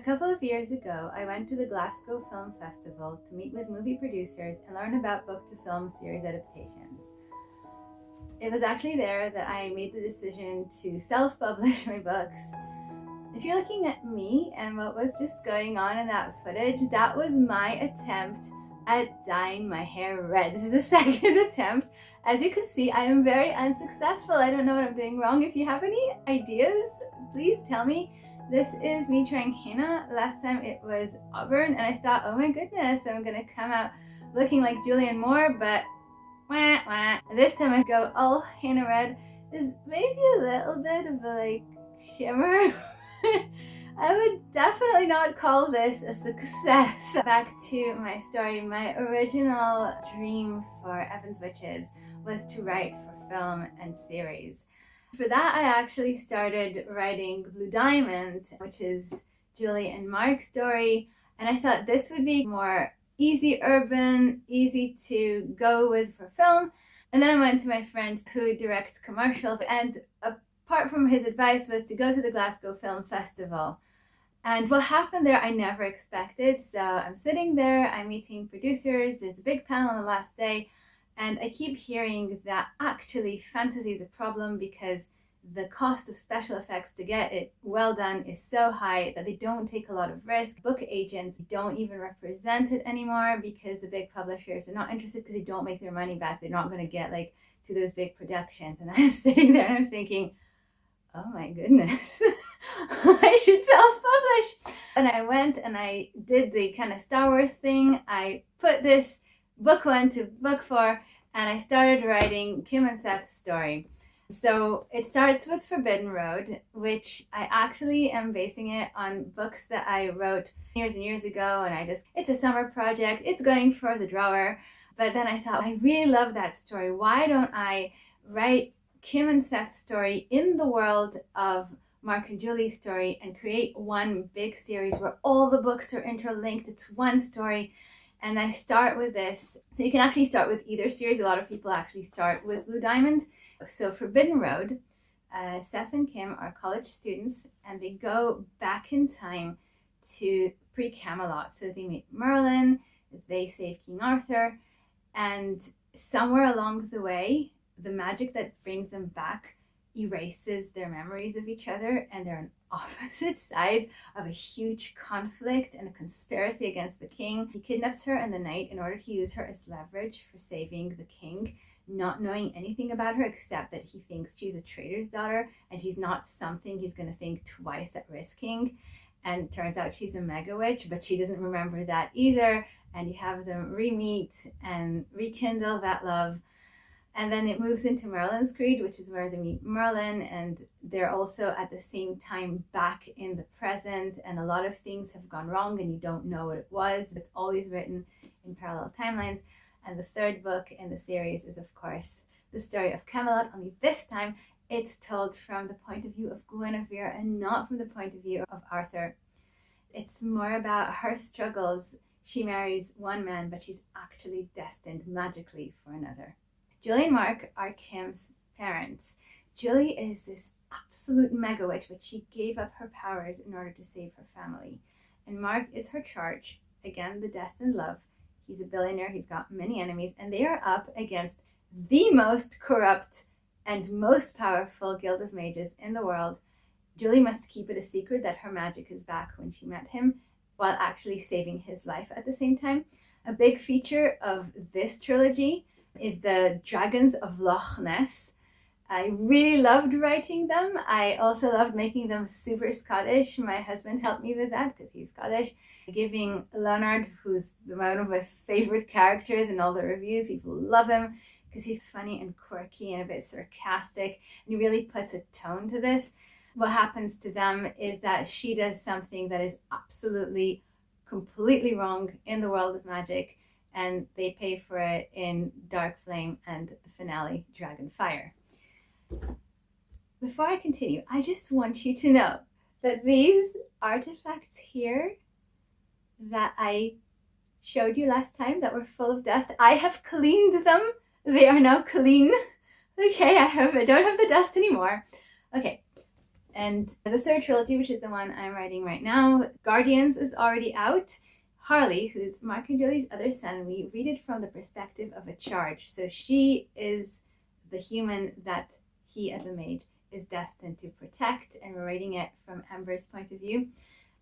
couple of years ago, I went to the Glasgow Film Festival to meet with movie producers and learn about book-to-film series adaptations. It was actually there that I made the decision to self-publish my books. If you're looking at me and what was just going on in that footage, that was my attempt at dyeing my hair red. This is the second attempt. As you can see, I am very unsuccessful. I don't know what I'm doing wrong. If you have any ideas, please tell me. This is me trying henna. Last time it was auburn, and I thought, oh my goodness, I'm gonna come out looking like Julianne Moore, but wah, wah. And this time I go all henna red. There's maybe a little bit of a shimmer. I would definitely not call this a success. Back to my story. My original dream for Evans Witches was to write for film and series. For that, I actually started writing Blue Diamond, which is Julie and Mark's story, and I thought this would be more easy urban, easy to go with for film. And then I went to my friend who directs commercials, and apart from his advice was to go to the Glasgow Film Festival. And what happened there I never expected. So I'm sitting there, I'm meeting producers, there's a big panel on the last day, and I keep hearing that actually fantasy is a problem because the cost of special effects to get it well done is so high that they don't take a lot of risk. Book agents don't even represent it anymore because the big publishers are not interested because they don't make their money back. They're not going to get to those big productions. And I'm sitting there and I'm thinking, oh my goodness, I should self-publish. And I went and I did the kind of Star Wars thing. I put this book 1 to book 4, and I started writing Kim and Seth's story. So it starts with Forbidden Road, which I actually am basing it on books that I wrote years and years ago, and it's a summer project, it's going for the drawer. But then I thought, I really love that story. Why don't I write Kim and Seth's story in the world of Mark and Julie's story and create one big series where all the books are interlinked, it's one story. And I start with this. So you can actually start with either series. A lot of people actually start with Blue Diamond. So Forbidden Road, Seth and Kim are college students, and they go back in time to pre-Camelot. So they meet Merlin, they save King Arthur, and somewhere along the way, the magic that brings them back erases their memories of each other, and they're on opposite sides of a huge conflict and a conspiracy against the king. He kidnaps her in the night in order to use her as leverage for saving the king, not knowing anything about her except that he thinks she's a trader's daughter and she's not something he's going to think twice at risking. And turns out she's a mega witch, but she doesn't remember that either. And you have them re-meet and rekindle that love. And then it moves into Merlin's Creed, which is where they meet Merlin, and they're also at the same time back in the present, and a lot of things have gone wrong and you don't know what it was. It's always written in parallel timelines. And the third book in the series is, of course, the story of Camelot, only this time it's told from the point of view of Guinevere and not from the point of view of Arthur. It's more about her struggles. She marries one man, but she's actually destined magically for another. Julie and Mark are Kim's parents. Julie is this absolute mega witch, but she gave up her powers in order to save her family. And Mark is her charge, again, the destined love. He's a billionaire, he's got many enemies, and they are up against the most corrupt and most powerful guild of mages in the world. Julie must keep it a secret that her magic is back when she met him, while actually saving his life at the same time. A big feature of this trilogy is the Dragons of Loch Ness. I really loved writing them. I also loved making them super Scottish. My husband helped me with that because he's Scottish. Giving Leonard, who's one of my favorite characters in all the reviews, people love him because he's funny and quirky and a bit sarcastic, and he really puts a tone to this. What happens to them is that she does something that is absolutely, completely wrong in the world of magic, and they pay for it in Dark Flame and the finale, Dragonfire. Before I continue, I just want you to know that these artifacts here that I showed you last time that were full of dust, I have cleaned them. They are now clean. Okay, I don't have the dust anymore. Okay, And the third trilogy, which is the one I'm writing right now, Guardians, is already out. Harley, who's Mark and Julie's other son, we read it from the perspective of a charge. So she is the human that he, as a mage, is destined to protect, and we're reading it from Amber's point of view.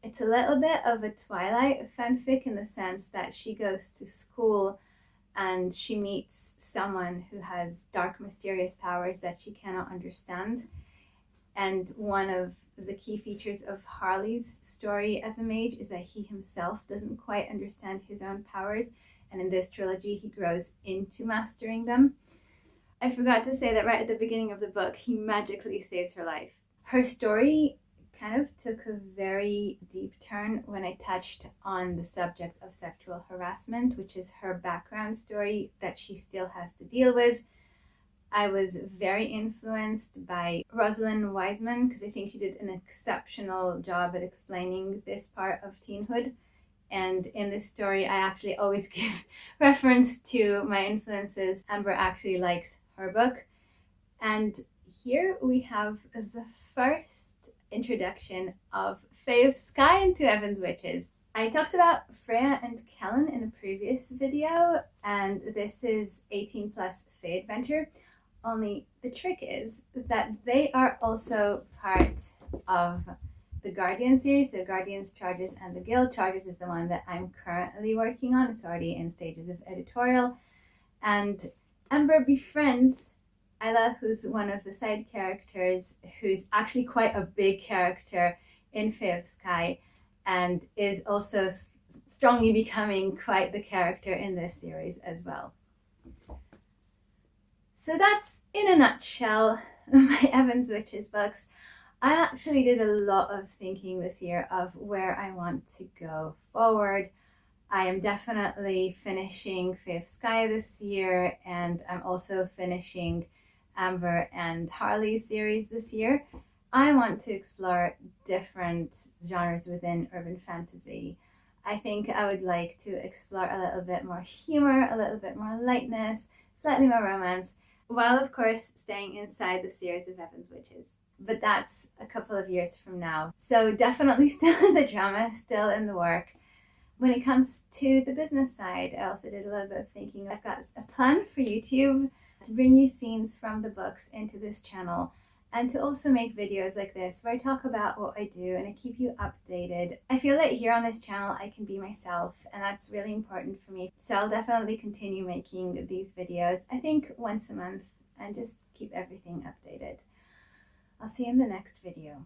It's a little bit of a Twilight fanfic in the sense that she goes to school and she meets someone who has dark, mysterious powers that she cannot understand. And one of the key features of Harley's story as a mage is that he himself doesn't quite understand his own powers. And in this trilogy, he grows into mastering them. I forgot to say that right at the beginning of the book, he magically saves her life. Her story kind of took a very deep turn when I touched on the subject of sexual harassment, which is her background story that she still has to deal with. I was very influenced by Rosalind Wiseman because I think she did an exceptional job at explaining this part of teenhood. And in this story, I actually always give reference to my influences. Amber actually likes her book. And here we have the first introduction of Fae of Sky into Evan's Witches. I talked about Freya and Kellen in a previous video, and this is 18 plus Fae Adventure. Only the trick is that they are also part of the Guardian series, the Guardians Charges and the Guild Charges is the one that I'm currently working on. It's already in stages of editorial. And Amber befriends Ella, who's one of the side characters, who's actually quite a big character in Fae of Sky, and is also strongly becoming quite the character in this series as well. So that's, in a nutshell, my Evan's Witches books. I actually did a lot of thinking this year of where I want to go forward. I am definitely finishing Fae of Sky this year, and I'm also finishing Amber and Harley's series this year. I want to explore different genres within urban fantasy. I think I would like to explore a little bit more humor, a little bit more lightness, slightly more romance, while of course staying inside the series of Evan's Witches. But that's a couple of years from now. So definitely still in the drama, still in the work. When it comes to the business side, I also did a little bit of thinking. I've got a plan for YouTube to bring you scenes from the books into this channel, and to also make videos like this where I talk about what I do and I keep you updated. I feel that here on this channel I can be myself, and that's really important for me. So I'll definitely continue making these videos, I think once a month, and just keep everything updated. I'll see you in the next video.